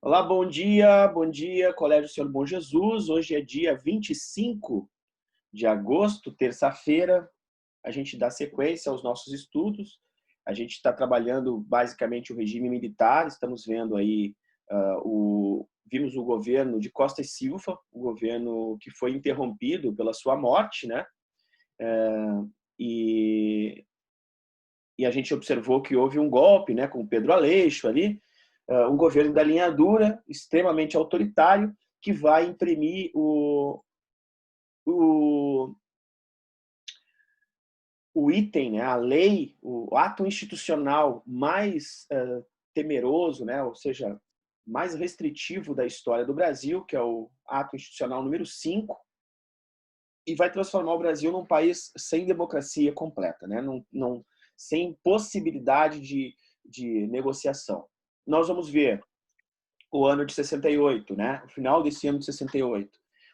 Olá, bom dia, Colégio Senhor Bom Jesus. Hoje é dia 25 de agosto, terça-feira. A gente dá sequência aos nossos estudos. A gente está trabalhando basicamente o regime militar. Estamos vendo aí, vimos o governo de Costa e Silva, o governo que foi interrompido pela sua morte, né? E, e a gente observou que houve um golpe, né, com o Pedro Aleixo ali, um governo da linha dura, extremamente autoritário, que vai imprimir o, o item, né, a lei, o ato institucional mais temeroso, né, ou seja, mais restritivo da história do Brasil, que é o ato institucional número 5, e vai transformar o Brasil num país sem democracia completa, né, sem possibilidade de negociação. Nós vamos ver o ano de 68, né? O final desse ano de 68.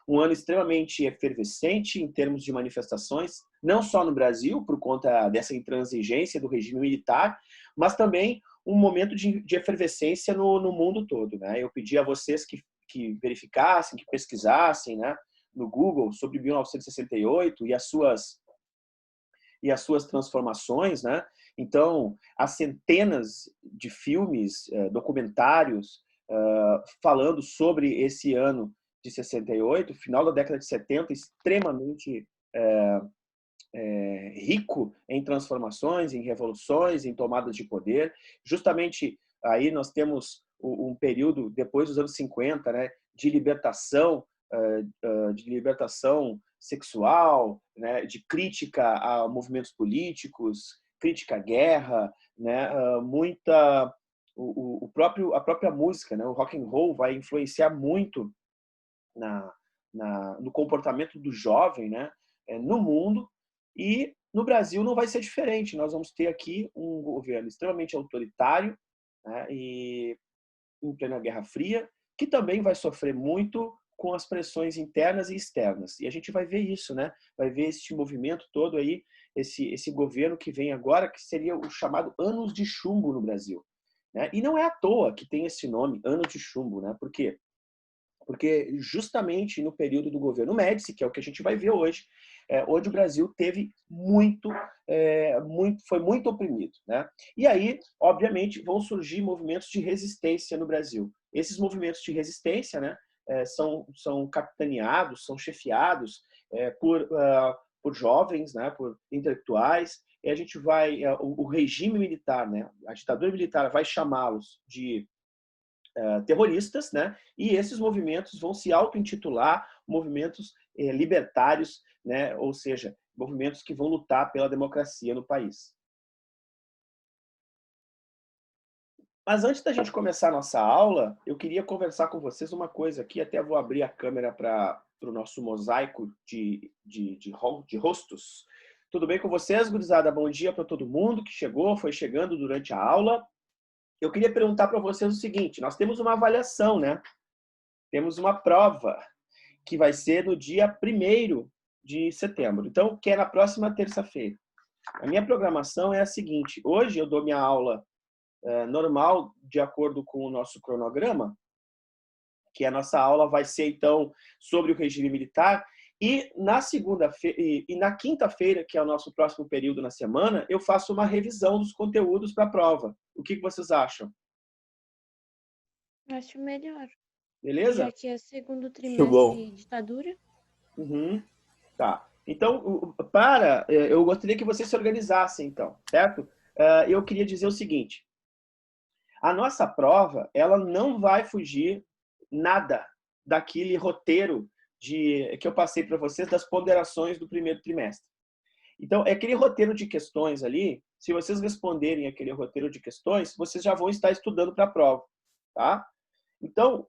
Um ano extremamente efervescente em termos de manifestações, não só no Brasil, por conta dessa intransigência do regime militar, mas também um momento de efervescência no mundo todo, né? Eu pedi a vocês que verificassem, que pesquisassem, né, no Google sobre 1968 e as suas transformações, né? Então, há centenas de filmes, documentários, falando sobre esse ano de 68, final da década de 70, extremamente rico em transformações, em revoluções, em tomadas de poder. Justamente aí nós temos um período, depois dos anos 50, né, de libertação sexual, né, de crítica a movimentos políticos, crítica à guerra, né, muita a própria música, né, o rock and roll vai influenciar muito na, no comportamento do jovem, né, no mundo, e no Brasil não vai ser diferente. Nós vamos ter aqui um governo extremamente autoritário, né, e em plena Guerra Fria, que também vai sofrer muito com as pressões internas e externas. E a gente vai ver isso, né? Vai ver esse movimento todo aí, esse governo que vem agora, que seria o chamado Anos de Chumbo no Brasil, né? E não é à toa que tem esse nome, Anos de Chumbo, né? Por quê? Porque justamente no período do governo Médici, que é o que a gente vai ver hoje, onde o Brasil teve foi muito oprimido, né? E aí, obviamente, vão surgir movimentos de resistência no Brasil. Esses movimentos de resistência, né, são capitaneados, são chefiados por jovens, né, por intelectuais. E a gente vai, o regime militar, né, a ditadura militar vai chamá-los de terroristas, né? E esses movimentos vão se auto-intitular movimentos libertários, né? Ou seja, movimentos que vão lutar pela democracia no país. Mas antes da gente começar a nossa aula, eu queria conversar com vocês uma coisa aqui, até vou abrir a câmera para o nosso mosaico de rostos. Tudo bem com vocês, gurizada? Bom dia para todo mundo que chegou, foi chegando durante a aula. Eu queria perguntar para vocês o seguinte: nós temos uma avaliação, né? Temos uma prova que vai ser no dia 1º de setembro. Então, que é na próxima terça-feira. A minha programação é a seguinte: hoje eu dou minha aula normal, de acordo com o nosso cronograma, que a nossa aula vai ser, então, sobre o regime militar. E na segunda-feira e na quinta-feira, que é o nosso próximo período na semana, eu faço uma revisão dos conteúdos para a prova. O que vocês acham? Acho melhor. Beleza? Já que é segundo Muito bom. trimestre ditadura. Uhum. Tá. Então, eu gostaria que vocês se organizassem, então, certo? Eu queria dizer o seguinte: a nossa prova, ela não vai fugir nada daquele roteiro que eu passei para vocês das ponderações do primeiro trimestre. Então, é aquele roteiro de questões ali. Se vocês responderem aquele roteiro de questões, vocês já vão estar estudando para a prova, tá? Então,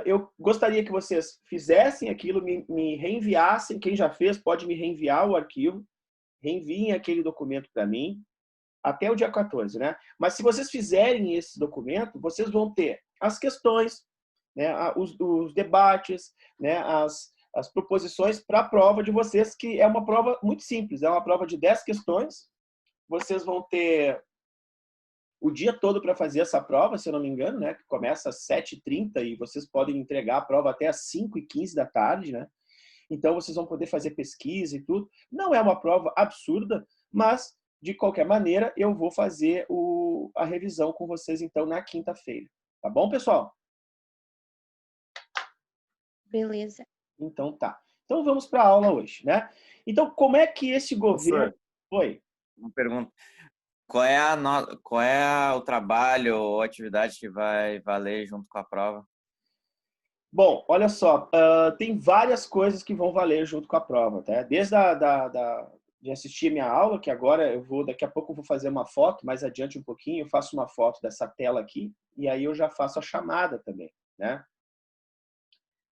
eu gostaria que vocês fizessem aquilo, me reenviassem. Quem já fez pode me reenviar o arquivo, reenviem aquele documento para mim até o dia 14, né? Mas se vocês fizerem esse documento, vocês vão ter as questões, né, os debates, né, as proposições para a prova de vocês, que é uma prova muito simples, é uma prova de 10 questões. Vocês vão ter o dia todo para fazer essa prova, se eu não me engano, né? Que começa às 7h30 e vocês podem entregar a prova até às 5h15 da tarde, né? Então, vocês vão poder fazer pesquisa e tudo. Não é uma prova absurda, mas, de qualquer maneira, eu vou fazer a revisão com vocês, então, na quinta-feira. Tá bom, pessoal? Beleza. Então, tá. Então, vamos para a aula hoje, né? Então, como é que esse governo... Professor, Oi. uma pergunta. Qual é o trabalho ou atividade que vai valer junto com a prova? Bom, olha só, tem várias coisas que vão valer junto com a prova, tá? Desde de assistir a minha aula, que agora daqui a pouco eu vou fazer uma foto, mais adiante um pouquinho, eu faço uma foto dessa tela aqui, e aí eu já faço a chamada também, né?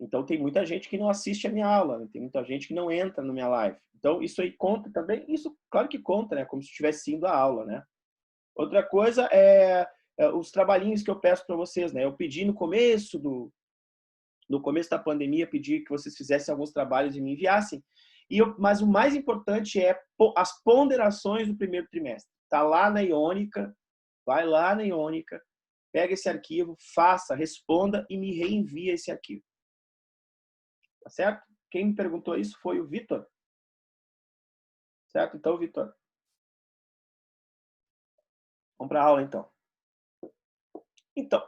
Então tem muita gente que não assiste a minha aula, né? Tem muita gente que não entra na minha live. Então isso aí conta também, isso claro que conta, né? Como se estivesse indo a aula, né? Outra coisa é os trabalhinhos que eu peço para vocês, né? Eu pedi no começo da pandemia, pedi que vocês fizessem alguns trabalhos e me enviassem. Mas o mais importante é as ponderações do primeiro trimestre. Está lá na Iônica, vai lá na Iônica, pega esse arquivo, faça, responda e me reenvia esse arquivo. Tá certo? Quem me perguntou isso foi o Vitor. Certo? Então, Vitor. Vamos para a aula, então. Então,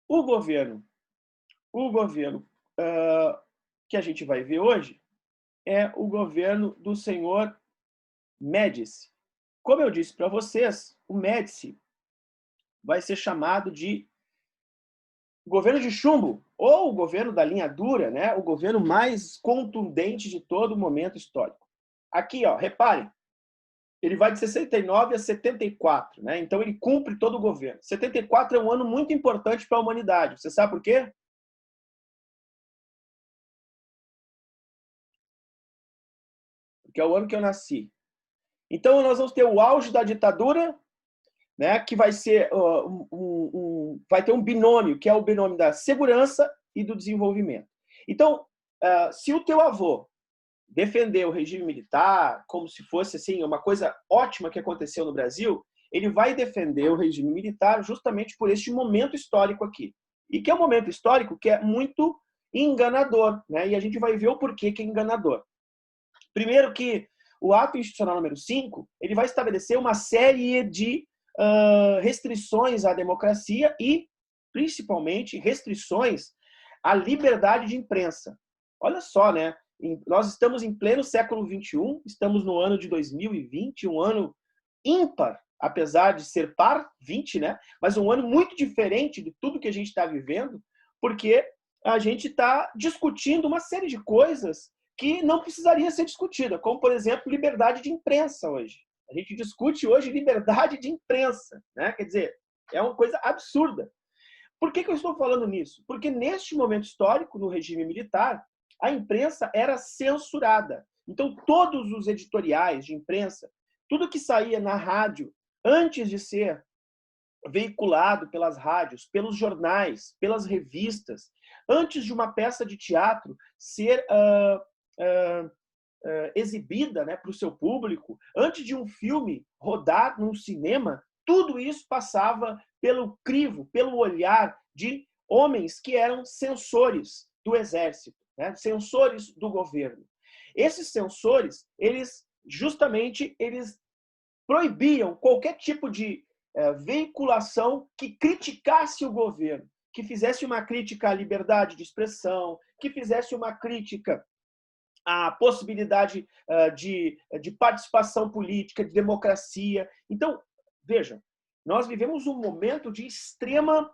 o governo que a gente vai ver hoje é o governo do senhor Médici. Como eu disse para vocês, o Médici vai ser chamado de governo de chumbo, ou o governo da linha dura, né? O governo mais contundente de todo o momento histórico. Aqui, ó, reparem, ele vai de 69 a 74, né? Então ele cumpre todo o governo. 74 é um ano muito importante para a humanidade. Você sabe por quê? Porque é o ano que eu nasci. Então nós vamos ter o auge da ditadura, né? Que vai ser vai ter um binômio, que é o binômio da segurança e do desenvolvimento. Então, se o teu avô defender o regime militar como se fosse assim uma coisa ótima que aconteceu no Brasil, ele vai defender o regime militar justamente por este momento histórico aqui. E que é um momento histórico que é muito enganador, né? E a gente vai ver o porquê que é enganador. Primeiro que o ato institucional número 5, ele vai estabelecer uma série de restrições à democracia e, principalmente, restrições à liberdade de imprensa. Olha só, né? Nós estamos em pleno século XXI, estamos no ano de 2020, um ano ímpar, apesar de ser par 20, né? Mas um ano muito diferente de tudo que a gente está vivendo, porque a gente está discutindo uma série de coisas que não precisaria ser discutida, como, por exemplo, liberdade de imprensa hoje. A gente discute hoje liberdade de imprensa, né? Quer dizer, é uma coisa absurda. Por que eu estou falando nisso? Porque neste momento histórico, no regime militar, a imprensa era censurada. Então, todos os editoriais de imprensa, tudo que saía na rádio, antes de ser veiculado pelas rádios, pelos jornais, pelas revistas, antes de uma peça de teatro ser exibida, né, para o seu público, antes de um filme rodar num cinema, tudo isso passava pelo crivo, pelo olhar de homens que eram censores do exército, né, censores do governo. Esses censores, eles proibiam qualquer tipo de veiculação que criticasse o governo, que fizesse uma crítica à liberdade de expressão, que fizesse uma crítica à possibilidade de participação política, de democracia. Então, vejam, nós vivemos um momento de extrema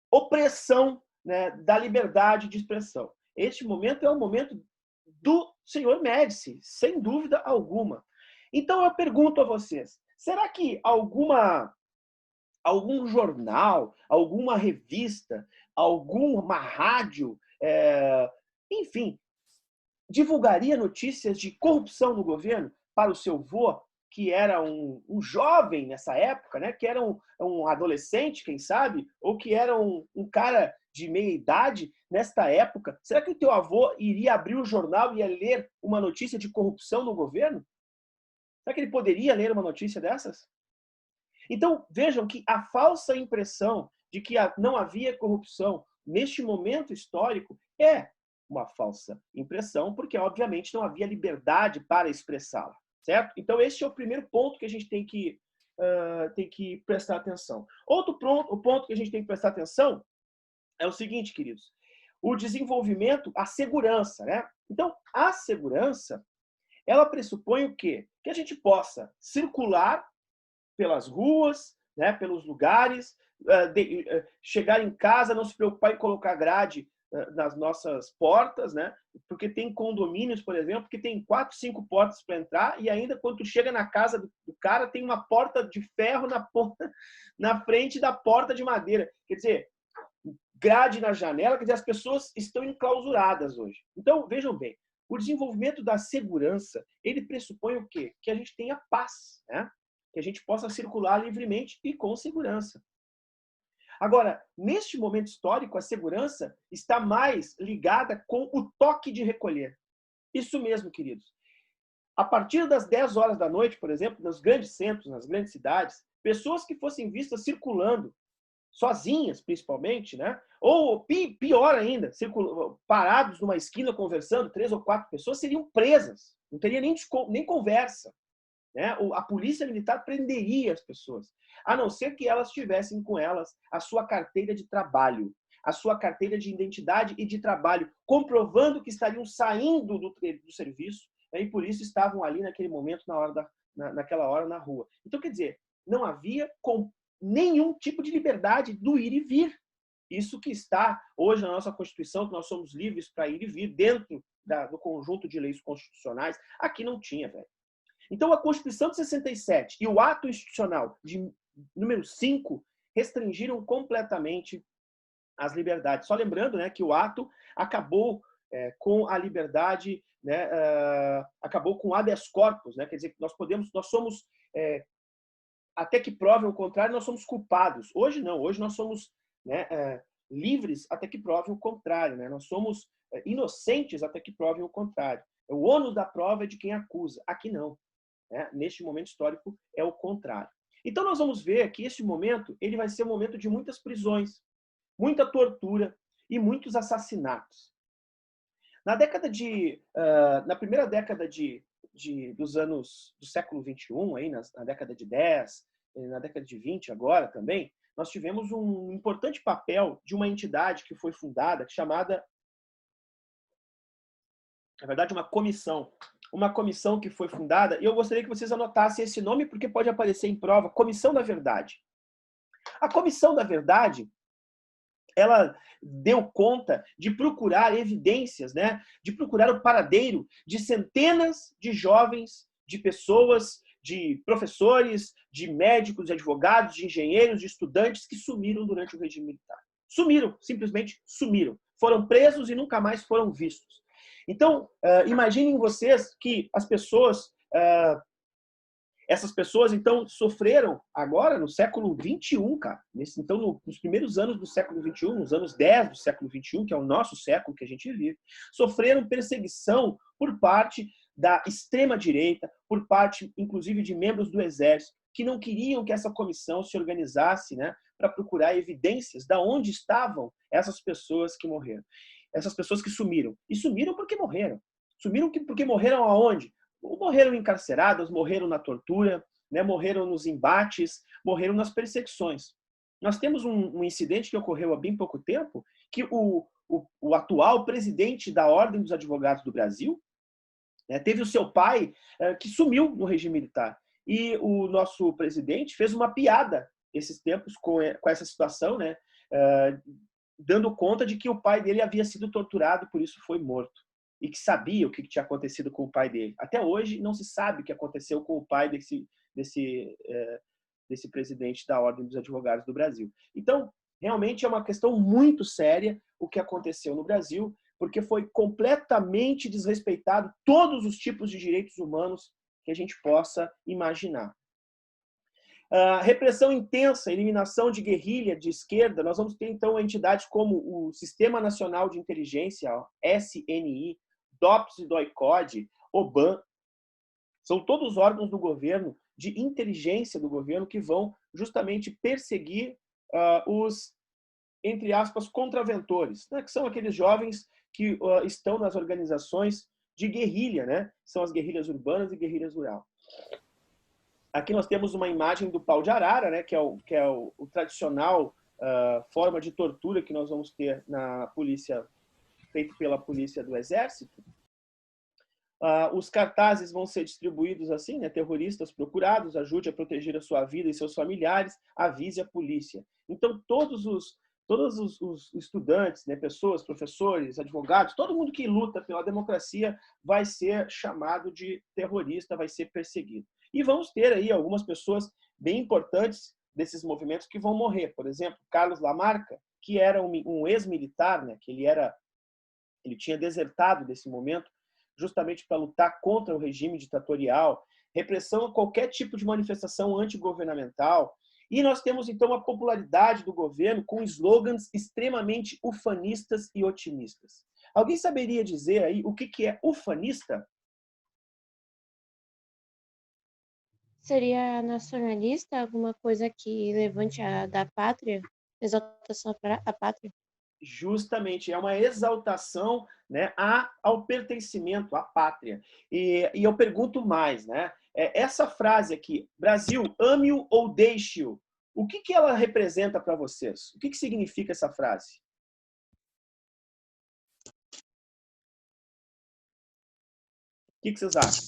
opressão, né, da liberdade de expressão. Este momento é o momento do senhor Médici, sem dúvida alguma. Então, eu pergunto a vocês, será que algum jornal, alguma revista, alguma rádio, enfim, divulgaria notícias de corrupção no governo para o seu avô, que era um jovem nessa época, né? Que era um adolescente, quem sabe, ou que era um cara de meia idade nesta época? Será que o teu avô iria abrir o jornal e ia ler uma notícia de corrupção no governo? Será que ele poderia ler uma notícia dessas? Então, vejam que a falsa impressão de que não havia corrupção neste momento histórico é uma falsa impressão, porque, obviamente, não havia liberdade para expressá-la, certo? Então, esse é o primeiro ponto que a gente tem que prestar atenção. Outro ponto que a gente tem que prestar atenção é o seguinte, queridos. O desenvolvimento, a segurança, né? Então, a segurança, ela pressupõe o quê? Que a gente possa circular pelas ruas, né, pelos lugares, chegar em casa, não se preocupar em colocar grade nas nossas portas, né? Porque tem condomínios, por exemplo, que tem 4, 5 portas para entrar e ainda quando tu chega na casa do cara tem uma porta de ferro na frente da porta de madeira. Quer dizer, grade na janela, quer dizer, as pessoas estão enclausuradas hoje. Então, vejam bem, o desenvolvimento da segurança, ele pressupõe o quê? Que a gente tenha paz, né? Que a gente possa circular livremente e com segurança. Agora, neste momento histórico, a segurança está mais ligada com o toque de recolher. Isso mesmo, queridos. A partir das 10 horas da noite, por exemplo, nos grandes centros, nas grandes cidades, pessoas que fossem vistas circulando, sozinhas principalmente, né? Ou pior ainda, parados numa esquina conversando, 3 ou 4 pessoas, seriam presas. Não teria nem conversa. Né? A polícia militar prenderia as pessoas, a não ser que elas tivessem com elas a sua carteira de trabalho, a sua carteira de identidade e de trabalho, comprovando que estariam saindo do serviço, né? E por isso estavam ali naquele momento, naquela hora na rua. Então, quer dizer, não havia nenhum tipo de liberdade do ir e vir. Isso que está hoje na nossa Constituição, que nós somos livres para ir e vir dentro do conjunto de leis constitucionais, aqui não tinha, velho. Então, a Constituição de 67 e o ato institucional de número 5 restringiram completamente as liberdades. Só lembrando, né, que o ato acabou com a liberdade, né, acabou com o habeas corpus, né, quer dizer, nós somos, até que prove o contrário, nós somos culpados. Hoje não, hoje nós somos, né, livres até que prove o contrário, né? Nós somos inocentes até que prove o contrário. O ônus da prova é de quem acusa. Aqui não. Neste momento histórico é o contrário. Então nós vamos ver que esse momento ele vai ser um momento de muitas prisões, muita tortura e muitos assassinatos. Na primeira década dos anos do século XXI, aí, na década de 10, na década de 20 agora também, nós tivemos um importante papel de uma entidade que foi fundada, chamada, na verdade, uma comissão que foi fundada, e eu gostaria que vocês anotassem esse nome, porque pode aparecer em prova, Comissão da Verdade. A Comissão da Verdade, ela deu conta de procurar evidências, né? De procurar o paradeiro de centenas de jovens, de pessoas, de professores, de médicos, de advogados, de engenheiros, de estudantes que sumiram durante o regime militar. Sumiram, simplesmente sumiram. Foram presos e nunca mais foram vistos. Então, imaginem vocês que essas pessoas, então, sofreram agora no século XXI, cara. Então, nos primeiros anos do século XXI, nos anos 10 do século XXI, que é o nosso século que a gente vive, sofreram perseguição por parte da extrema-direita, por parte, inclusive, de membros do Exército, que não queriam que essa comissão se organizasse, né, para procurar evidências de onde estavam essas pessoas que morreram. Essas pessoas que sumiram. E sumiram porque morreram. Sumiram porque morreram aonde? Morreram encarcerados, morreram na tortura, né? Morreram nos embates, morreram nas perseguições. Nós temos um incidente que ocorreu há bem pouco tempo, que o atual presidente da Ordem dos Advogados do Brasil, né, teve o seu pai que sumiu no regime militar. E o nosso presidente fez uma piada esses tempos com essa situação, né, dando conta de que o pai dele havia sido torturado, por isso foi morto. E que sabia o que tinha acontecido com o pai dele. Até hoje não se sabe o que aconteceu com o pai desse presidente da Ordem dos Advogados do Brasil. Então, realmente é uma questão muito séria o que aconteceu no Brasil, porque foi completamente desrespeitado todos os tipos de direitos humanos que a gente possa imaginar. Repressão intensa, eliminação de guerrilha de esquerda, nós vamos ter então entidades como o Sistema Nacional de Inteligência, SNI, DOPS e DOI-CODE, OBAN, são todos órgãos do governo de inteligência do governo que vão justamente perseguir os, entre aspas, contraventores, né? Que são aqueles jovens que estão nas organizações de guerrilha, né? São as guerrilhas urbanas e guerrilhas rurais. Aqui nós temos uma imagem do pau de arara, né? Que é o tradicional forma de tortura que nós vamos ter na polícia, feito pela polícia do Exército. Os cartazes vão ser distribuídos assim, né? Terroristas procurados, ajude a proteger a sua vida e seus familiares, avise a polícia. Então, todos os estudantes, né? Pessoas, professores, advogados, todo mundo que luta pela democracia vai ser chamado de terrorista, vai ser perseguido. E vamos ter aí algumas pessoas bem importantes desses movimentos que vão morrer. Por exemplo, Carlos Lamarca, que era um ex-militar, né? Que ele tinha desertado desse momento, justamente para lutar contra o regime ditatorial, repressão a qualquer tipo de manifestação antigovernamental. E nós temos, então, a popularidade do governo com slogans extremamente ufanistas e otimistas. Alguém saberia dizer aí o que é ufanista? Seria nacionalista, alguma coisa que levante da pátria, exaltação à pátria? Justamente, é uma exaltação, né, ao pertencimento à pátria. E eu pergunto mais, né? Essa frase aqui, Brasil, ame-o ou deixe-o, o que ela representa para vocês? O que significa essa frase? O que vocês acham?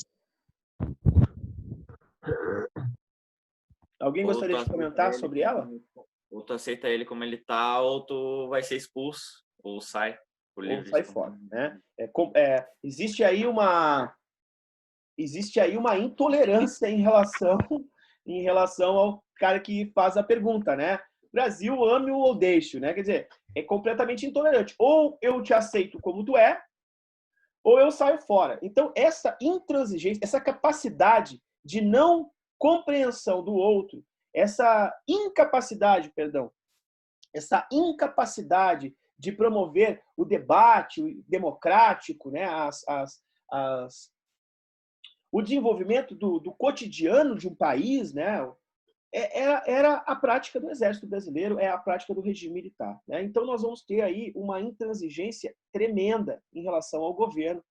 Alguém gostaria de comentar sobre ela? Ou tu aceita ele como ele tá, ou tu vai ser expulso, ou sai por livre. Ou sai fora, né? Existe aí uma intolerância em relação ao cara que faz a pergunta, né? Brasil, ame-o ou deixe-o, né? Quer dizer, é completamente intolerante. Ou eu te aceito como tu é, ou eu saio fora. Então, essa intransigência, essa capacidade de não compreensão do outro, essa incapacidade de promover o debate democrático, né, o desenvolvimento do cotidiano de um país, né, era a prática do Exército Brasileiro, é a prática do regime militar, né? Então, nós vamos ter aí uma intransigência tremenda em relação ao governo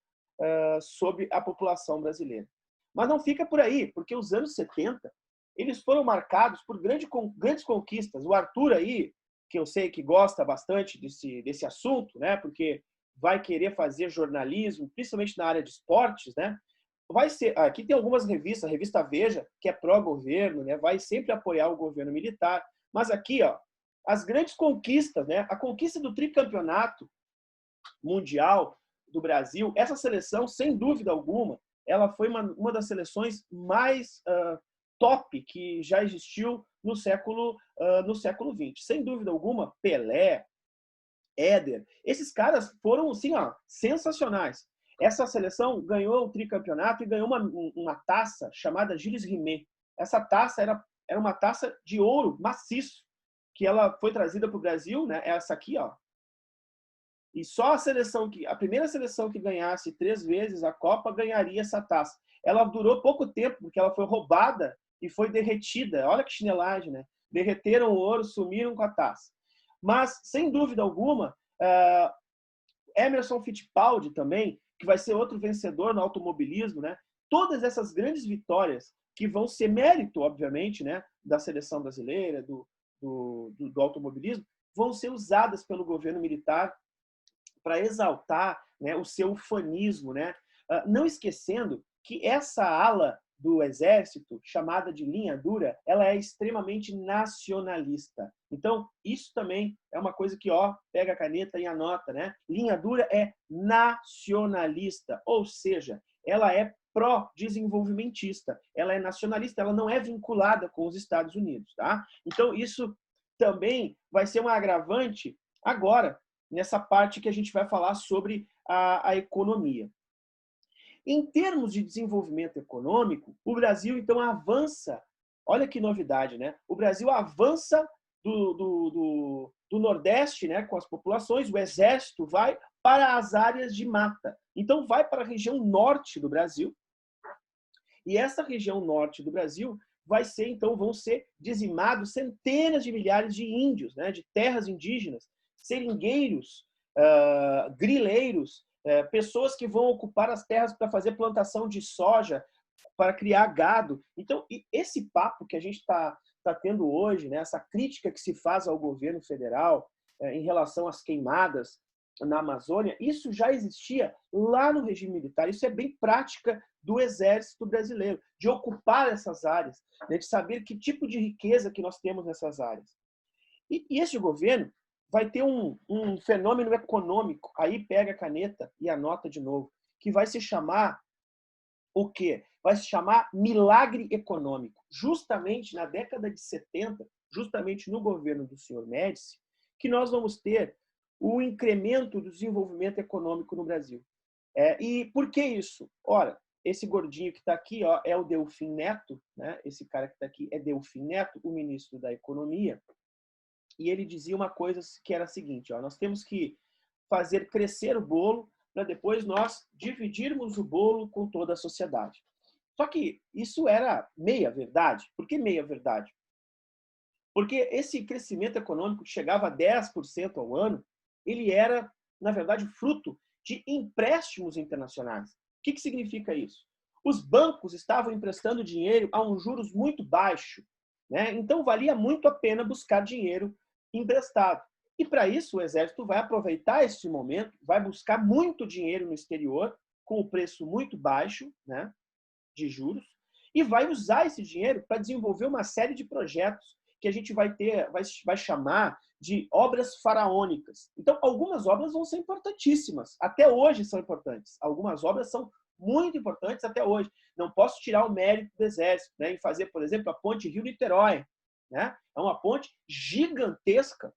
sobre a população brasileira. Mas não fica por aí, porque os anos 70 eles foram marcados por grandes conquistas. O Arthur aí, que eu sei que gosta bastante desse assunto, né? Porque vai querer fazer jornalismo, principalmente na área de esportes, né? Vai ser, aqui tem algumas revistas, a revista Veja, que é pró-governo, né? Vai sempre apoiar o governo militar. Mas aqui, ó, as grandes conquistas, né? A conquista do tricampeonato mundial do Brasil, essa seleção, sem dúvida alguma, ela foi uma das seleções mais top que já existiu no século XX. Sem dúvida alguma, Pelé, Éder, esses caras foram assim, ó, sensacionais. Essa seleção ganhou o tricampeonato e ganhou uma taça chamada Gilles Rimet. Essa taça era uma taça de ouro maciço, que ela foi trazida para o Brasil, né? Essa aqui, ó. E só a primeira seleção que ganhasse 3 vezes a Copa ganharia essa taça. Ela durou pouco tempo, porque ela foi roubada e foi derretida. Olha que chinelagem, né? Derreteram o ouro, sumiram com a taça. Mas, sem dúvida alguma, Emerson Fittipaldi também, que vai ser outro vencedor no automobilismo, né? Todas essas grandes vitórias, que vão ser mérito, obviamente, né, da seleção brasileira, do automobilismo, vão ser usadas pelo governo militar para exaltar, né, o seu ufanismo, né? Não esquecendo que essa ala do Exército, chamada de linha dura, ela é extremamente nacionalista. Então, isso também é uma coisa que, ó, pega a caneta e anota, né? Linha dura é nacionalista, ou seja, ela é pró-desenvolvimentista, ela é nacionalista, ela não é vinculada com os Estados Unidos, tá? Então, isso também vai ser um agravante agora, nessa parte que a gente vai falar sobre a economia. Em termos de desenvolvimento econômico, o Brasil, então, avança. Olha que novidade, né? O Brasil avança do Nordeste, né, com as populações, o Exército vai para as áreas de mata. Então, vai para a região norte do Brasil. E essa região norte do Brasil então, vão ser dizimados centenas de milhares de índios, né, de terras indígenas, seringueiros, grileiros, pessoas que vão ocupar as terras para fazer plantação de soja, para criar gado. Então, esse papo que a gente está tendo hoje, né, essa crítica que se faz ao governo federal em relação às queimadas na Amazônia, isso já existia lá no regime militar. Isso é bem prática do Exército Brasileiro, de ocupar essas áreas, né, de saber que tipo de riqueza que nós temos nessas áreas. E esse governo vai ter um fenômeno econômico, aí pega a caneta e anota de novo, que vai se chamar o quê? Vai se chamar milagre econômico. Justamente na década de 70, justamente no governo do senhor Médici, que nós vamos ter o incremento do desenvolvimento econômico no Brasil. E por que isso? Ora, esse gordinho que está aqui, ó, é o Delfim Neto, né? Esse cara que está aqui é Delfim Neto, o ministro da Economia, e ele dizia uma coisa que era a seguinte, ó, nós temos que fazer crescer o bolo para depois nós dividirmos o bolo com toda a sociedade. Só que isso era meia verdade. Por que meia verdade? Porque esse crescimento econômico que chegava a 10% ao ano, ele era, na verdade, fruto de empréstimos internacionais. O que significa isso? Os bancos estavam emprestando dinheiro a um juros muito baixo, né? Então valia muito a pena buscar dinheiro emprestado. E para isso o Exército vai aproveitar esse momento, vai buscar muito dinheiro no exterior, com o preço muito baixo, né, de juros, e vai usar esse dinheiro para desenvolver uma série de projetos que a gente vai chamar de obras faraônicas. Então, algumas obras vão ser importantíssimas, até hoje são importantes. Algumas obras são muito importantes até hoje. Não posso tirar o mérito do Exército, né, em fazer, por exemplo, a ponte Rio-Niterói, né? É uma ponte gigantesca.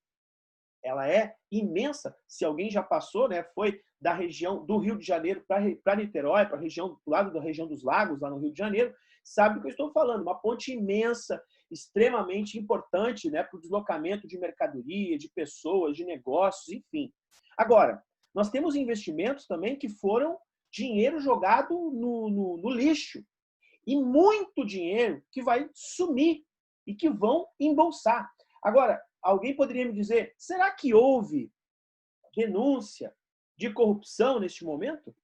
Ela é imensa. Se alguém já passou, né, foi da região do Rio de Janeiro para Niterói, para a região do lado da região dos Lagos, lá no Rio de Janeiro, sabe do que eu estou falando. Uma ponte imensa, extremamente importante, né, para o deslocamento de mercadoria, de pessoas, de negócios, enfim. Agora, nós temos investimentos também que foram dinheiro jogado no lixo. E muito dinheiro que vai sumir e que vão embolsar. Agora, alguém poderia me dizer, será que houve denúncia de corrupção neste momento?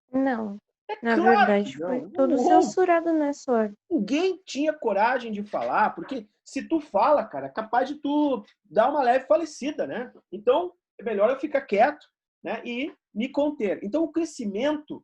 Não. Na Claro verdade, que foi não. tudo Não houve. censurado nessa hora. Ninguém tinha coragem de falar, porque se tu fala, cara, é capaz de tu dar uma leve falecida, né? Então, é melhor eu ficar quieto, né, e me conter. Então, o crescimento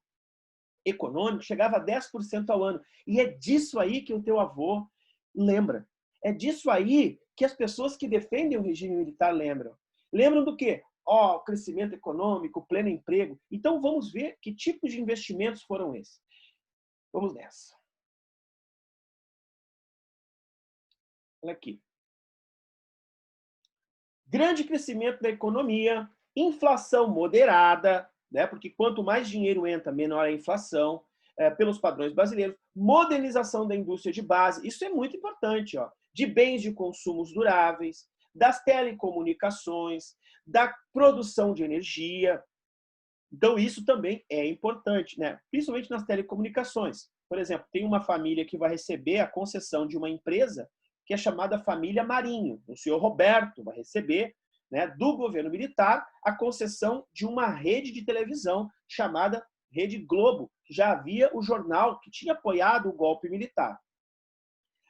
econômico chegava a 10% ao ano. E é disso aí que o teu avô lembra. É disso aí que as pessoas que defendem o regime militar lembram. Lembram do quê? Ó, crescimento econômico, pleno emprego. Então, vamos ver que tipos de investimentos foram esses. Vamos nessa. Olha aqui. Grande crescimento da economia, inflação moderada, né? Porque quanto mais dinheiro entra, menor a inflação, pelos padrões brasileiros, modernização da indústria de base, isso é muito importante, ó, de bens de consumos duráveis, das telecomunicações, da produção de energia. Então, isso também é importante, né? Principalmente nas telecomunicações. Por exemplo, tem uma família que vai receber a concessão de uma empresa que é chamada Família Marinho. O senhor Roberto vai receber, né, do governo militar a concessão de uma rede de televisão chamada Rede Globo, que já havia o jornal que tinha apoiado o golpe militar.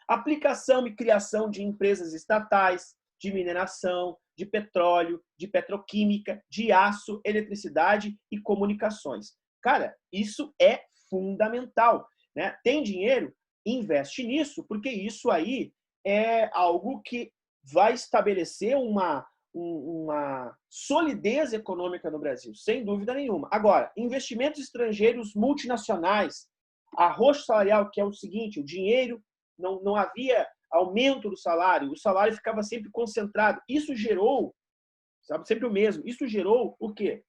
Aplicação e criação de empresas estatais, de mineração, de petróleo, de petroquímica, de aço, eletricidade e comunicações. Cara, isso é fundamental, né? Tem dinheiro? Investe nisso, porque isso aí é algo que vai estabelecer uma solidez econômica no Brasil, sem dúvida nenhuma. Agora, investimentos estrangeiros multinacionais, arroxo salarial, que é o seguinte, o dinheiro, não havia aumento do salário, o salário ficava sempre concentrado. Isso gerou, sabe, sempre o mesmo, isso gerou o quê?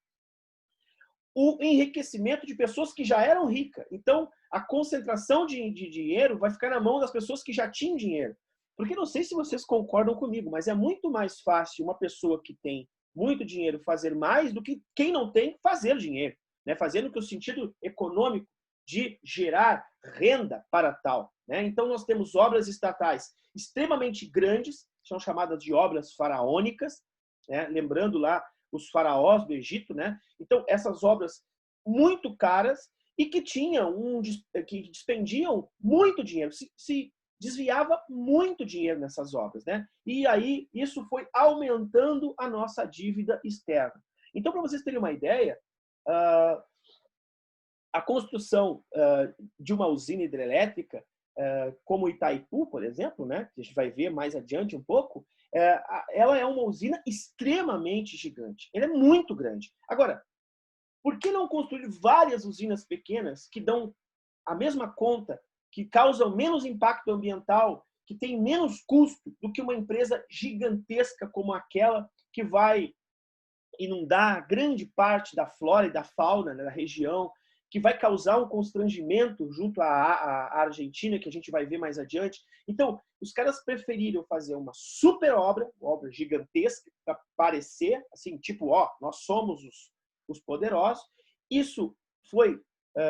O enriquecimento de pessoas que já eram ricas. Então, a concentração de dinheiro vai ficar na mão das pessoas que já tinham dinheiro. Porque não sei se vocês concordam comigo, mas é muito mais fácil uma pessoa que tem muito dinheiro fazer mais do que quem não tem fazer dinheiro, né? Fazer no que o sentido econômico de gerar renda para tal. né? Então, nós temos obras estatais extremamente grandes, são chamadas de obras faraônicas, né? Lembrando lá os faraós do Egito, né? Então, essas obras muito caras e que que despendiam muito dinheiro, se desviava muito dinheiro nessas obras, né? E aí isso foi aumentando a nossa dívida externa. Então, para vocês terem uma ideia, a construção de uma usina hidrelétrica, como Itaipu, por exemplo, né, que a gente vai ver mais adiante um pouco, ela é uma usina extremamente gigante. Ela é muito grande. Agora, por que não construir várias usinas pequenas que dão a mesma conta, que causam menos impacto ambiental, que tem menos custo do que uma empresa gigantesca como aquela que vai inundar grande parte da flora e da fauna, né, da região, que vai causar um constrangimento junto à Argentina, que a gente vai ver mais adiante. Então, os caras preferiram fazer uma super obra gigantesca, para parecer assim, tipo, ó, nós somos os poderosos. Isso foi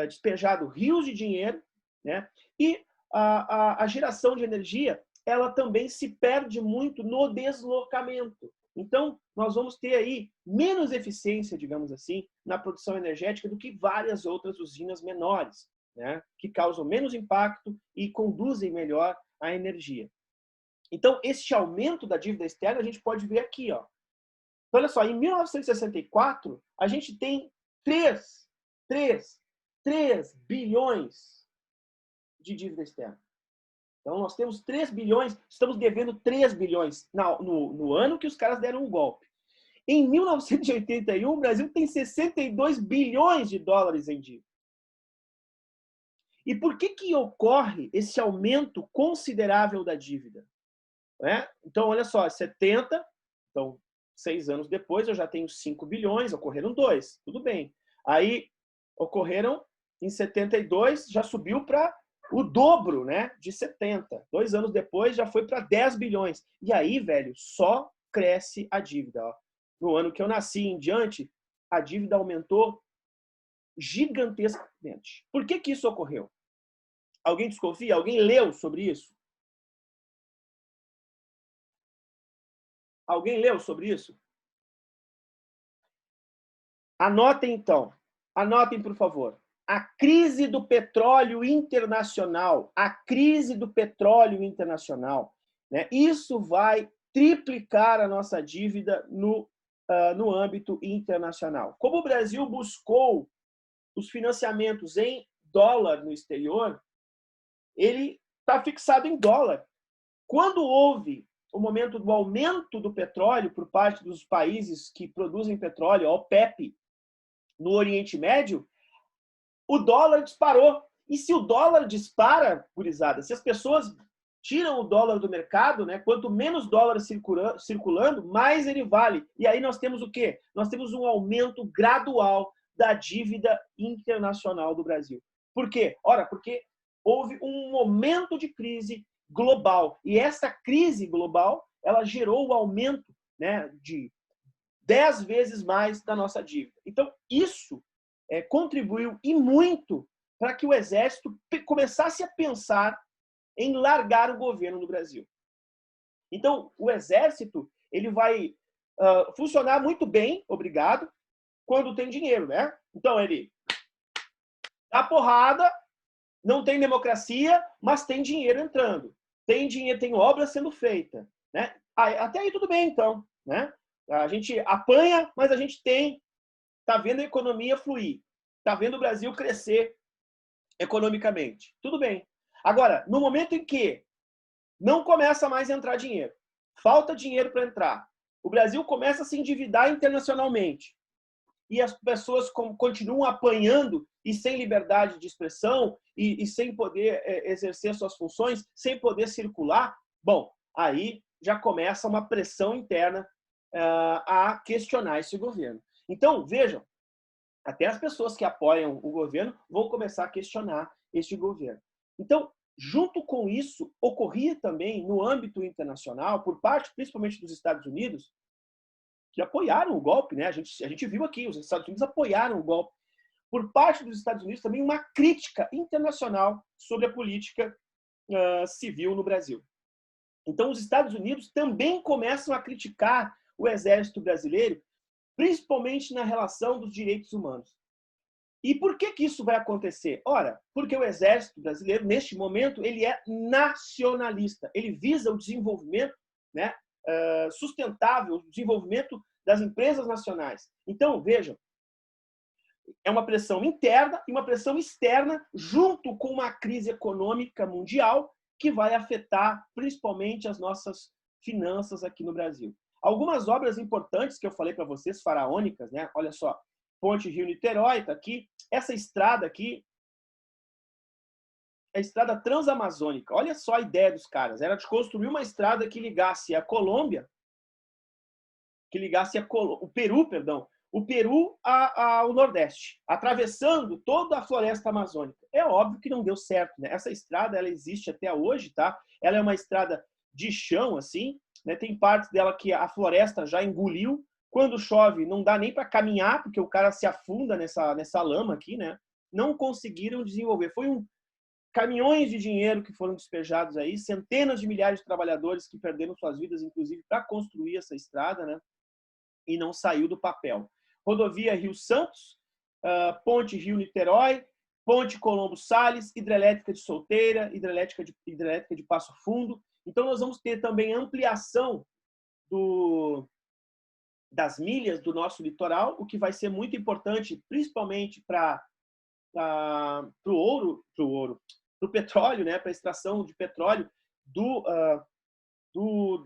despejado rios de dinheiro, né? E a geração de energia, ela também se perde muito no deslocamento. Então, nós vamos ter aí menos eficiência, digamos assim, na produção energética do que várias outras usinas menores, né? Que causam menos impacto e conduzem melhor a energia. Então, esse aumento da dívida externa a gente pode ver aqui, ó. Então, olha só, em 1964, a gente tem 3 bilhões de dívida externa. Então, nós temos 3 bilhões, estamos devendo 3 bilhões no ano que os caras deram um golpe. Em 1981, o Brasil tem 62 bilhões de dólares em dívida. E por que ocorre esse aumento considerável da dívida? Então, olha só, 70, então, 6 anos depois, eu já tenho 5 bilhões, ocorreram 2, tudo bem. Aí, ocorreram, em 72, já subiu para o dobro, né, de 70. 2 anos depois, já foi para 10 bilhões. E aí, velho, só cresce a dívida. Ó. No ano que eu nasci em diante, a dívida aumentou gigantescamente. Por que isso ocorreu? Alguém desconfia? Alguém leu sobre isso? Alguém leu sobre isso? Anotem, então. Anotem, por favor. A crise do petróleo internacional. A crise do petróleo internacional. Né? Isso vai triplicar a nossa dívida no âmbito internacional. Como o Brasil buscou os financiamentos em dólar no exterior, ele está fixado em dólar. Quando houve o momento do aumento do petróleo por parte dos países que produzem petróleo, a OPEP, no Oriente Médio, o dólar disparou. E se o dólar dispara, gurizada, se as pessoas tiram o dólar do mercado, né, quanto menos dólar circulando, mais ele vale. E aí nós temos o quê? Nós temos um aumento gradual da dívida internacional do Brasil. Por quê? Ora, porque houve um momento de crise global. E essa crise global, ela gerou o aumento, né, de 10 vezes mais da nossa dívida. Então, isso contribuiu e muito para que o Exército começasse a pensar em largar o governo no Brasil. Então, o Exército ele vai funcionar muito bem, obrigado, quando tem dinheiro, né? Então, ele dá porrada, não tem democracia, mas tem dinheiro entrando. Tem dinheiro, tem obra sendo feita, né? Até aí tudo bem, então, né? A gente apanha, mas a gente está vendo a economia fluir, está vendo o Brasil crescer economicamente. Tudo bem. Agora, no momento em que não começa mais a entrar dinheiro, falta dinheiro para entrar, o Brasil começa a se endividar internacionalmente e as pessoas continuam apanhando e sem liberdade de expressão e sem poder exercer suas funções, sem poder circular, bom, aí já começa uma pressão interna a questionar esse governo. Então, vejam, até as pessoas que apoiam o governo vão começar a questionar este governo. Então, junto com isso, ocorria também no âmbito internacional, por parte principalmente dos Estados Unidos, que apoiaram o golpe, né? A gente viu aqui, os Estados Unidos apoiaram o golpe. Por parte dos Estados Unidos também uma crítica internacional sobre a política civil no Brasil. Então, os Estados Unidos também começam a criticar o exército brasileiro, principalmente na relação dos direitos humanos. E por que isso vai acontecer? Ora, porque o exército brasileiro, neste momento, ele é nacionalista. Ele visa o desenvolvimento, né, sustentável, o desenvolvimento das empresas nacionais. Então, vejam, é uma pressão interna e uma pressão externa, junto com uma crise econômica mundial que vai afetar principalmente as nossas finanças aqui no Brasil. Algumas obras importantes que eu falei para vocês, faraônicas, né? Olha só, Ponte Rio-Niterói está aqui. Essa estrada aqui é a estrada transamazônica. Olha só a ideia dos caras. Era de construir uma estrada que ligasse a Colômbia, o Peru, perdão, o Peru ao Nordeste, atravessando toda a floresta amazônica. É óbvio que não deu certo, né? Essa estrada, ela existe até hoje, tá? Ela é uma estrada de chão, assim, né? Tem partes dela que a floresta já engoliu. Quando chove, não dá nem para caminhar, porque o cara se afunda nessa lama aqui, né? Não conseguiram desenvolver. Foi caminhões de dinheiro que foram despejados aí, centenas de milhares de trabalhadores que perderam suas vidas, inclusive, para construir essa estrada, né? E não saiu do papel. Rodovia Rio-Santos, Ponte Rio-Niterói, Ponte Colombo-Salles, hidrelétrica de Solteira, hidrelétrica de Passo Fundo. Então, nós vamos ter também ampliação das milhas do nosso litoral, o que vai ser muito importante, principalmente para o petróleo, né? Para a extração de petróleo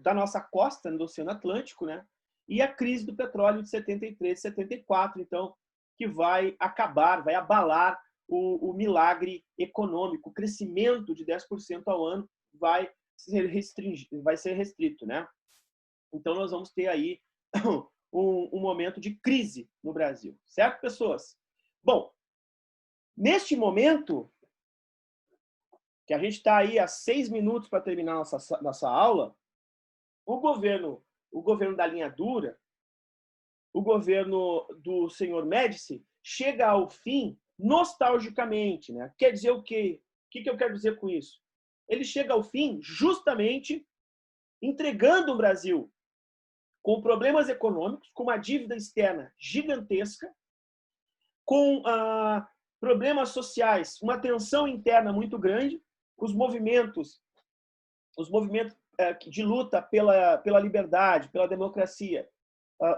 da nossa costa, do Oceano Atlântico, né? E a crise do petróleo de 73, 74, então, que vai abalar o milagre econômico. O crescimento de 10% ao ano vai ser restrito, né? Então, nós vamos ter aí um momento de crise no Brasil. Certo, pessoas? Bom, neste momento, que a gente está aí a 6 minutos para terminar nossa aula, o governo da linha dura, o governo do senhor Médici, chega ao fim nostalgicamente, né? Quer dizer o quê? O que eu quero dizer com isso? Ele chega ao fim justamente entregando o Brasil com problemas econômicos, com uma dívida externa gigantesca, com problemas sociais, uma tensão interna muito grande, os movimentos de luta pela liberdade, pela democracia,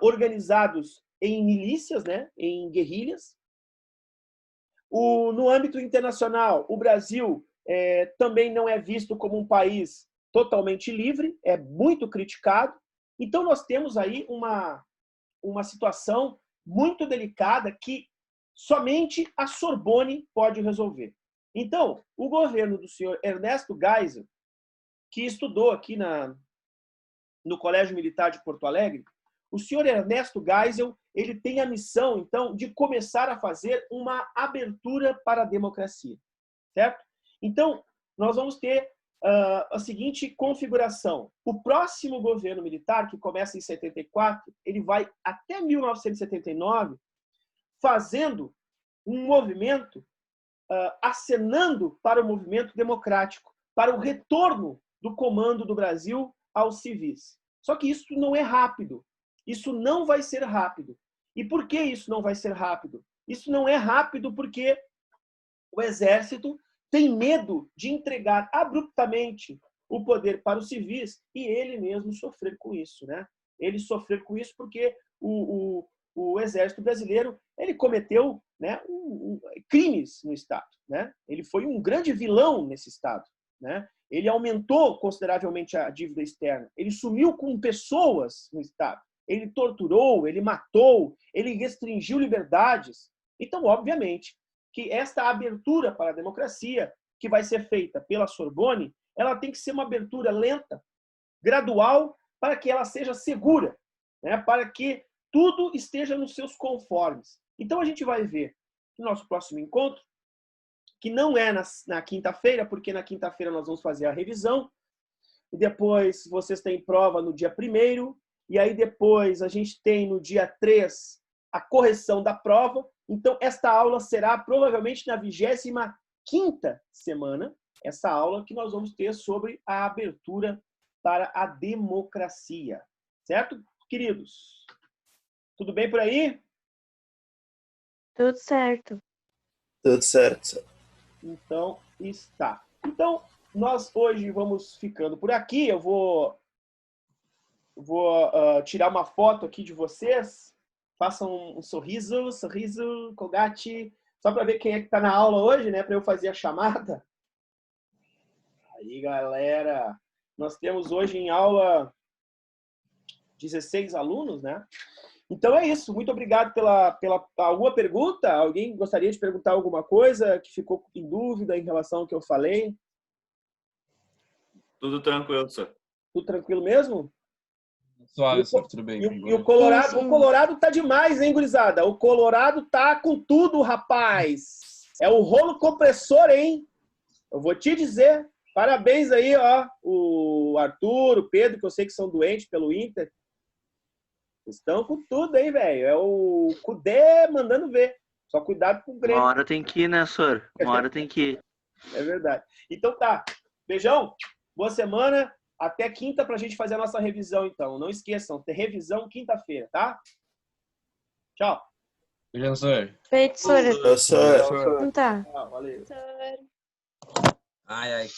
organizados em milícias, né, em guerrilhas. No âmbito internacional, o Brasil também não é visto como um país totalmente livre, é muito criticado. Então, nós temos aí uma situação muito delicada que somente a Sorbonne pode resolver. Então, o governo do senhor Ernesto Geisel, que estudou aqui no Colégio Militar de Porto Alegre, o senhor Ernesto Geisel, ele tem a missão, então, de começar a fazer uma abertura para a democracia, certo? Então, nós vamos ter a seguinte configuração. O próximo governo militar, que começa em 74, ele vai até 1979, fazendo um movimento, acenando para o movimento democrático, para o retorno do comando do Brasil aos civis. Só que isso não é rápido. Isso não vai ser rápido. E por que isso não vai ser rápido? Isso não é rápido porque o exército tem medo de entregar abruptamente o poder para os civis e ele mesmo sofrer com isso, né? Ele sofrer com isso porque o exército brasileiro, ele cometeu, né, crimes no Estado, né? Ele foi um grande vilão nesse Estado, né? Ele aumentou consideravelmente a dívida externa, ele sumiu com pessoas no Estado, ele torturou, ele matou, ele restringiu liberdades. Então, obviamente, que esta abertura para a democracia, que vai ser feita pela Sorbonne, ela tem que ser uma abertura lenta, gradual, para que ela seja segura, né? Para que tudo esteja nos seus conformes. Então, a gente vai ver no nosso próximo encontro, que não é na quinta-feira, porque na quinta-feira nós vamos fazer a revisão, e depois vocês têm prova no dia 1º, e aí depois a gente tem no dia 3 a correção da prova. Então, esta aula será provavelmente na 25ª semana. essa aula que nós vamos ter sobre a abertura para a democracia. Certo, queridos? Tudo bem por aí? Tudo certo. Tudo certo. Então, está. Então, nós hoje vamos ficando por aqui. Eu vou tirar uma foto aqui de vocês. Façam um sorriso, Kogati, só para ver quem é que está na aula hoje, né? Para eu fazer a chamada. Aí, galera, nós temos hoje em aula 16 alunos, né? Então é isso. Muito obrigado pela alguma pergunta. Alguém gostaria de perguntar alguma coisa que ficou em dúvida em relação ao que eu falei? Tudo tranquilo, senhor. Tudo tranquilo mesmo? Suave, senhor, tudo bem. E o Colorado, Sim, sim. o Colorado tá demais, hein, gurizada? O Colorado tá com tudo, rapaz. É o rolo compressor, hein? Eu vou te dizer. Parabéns aí, ó. O Arthur, o Pedro, que eu sei que são doentes pelo Inter. Estão com tudo, hein, velho? É o Cudê mandando ver. Só cuidado com o Grêmio. Uma hora tem que ir, né, senhor? Uma hora tem que ir. É verdade. Então tá. Beijão. Boa semana. Até quinta pra gente fazer a nossa revisão, então. Não esqueçam, ter revisão quinta-feira, tá? Tchau. Beijão, senhor. Feito, senhora. Professor. Então tá. Tchau, valeu. Ai, ai.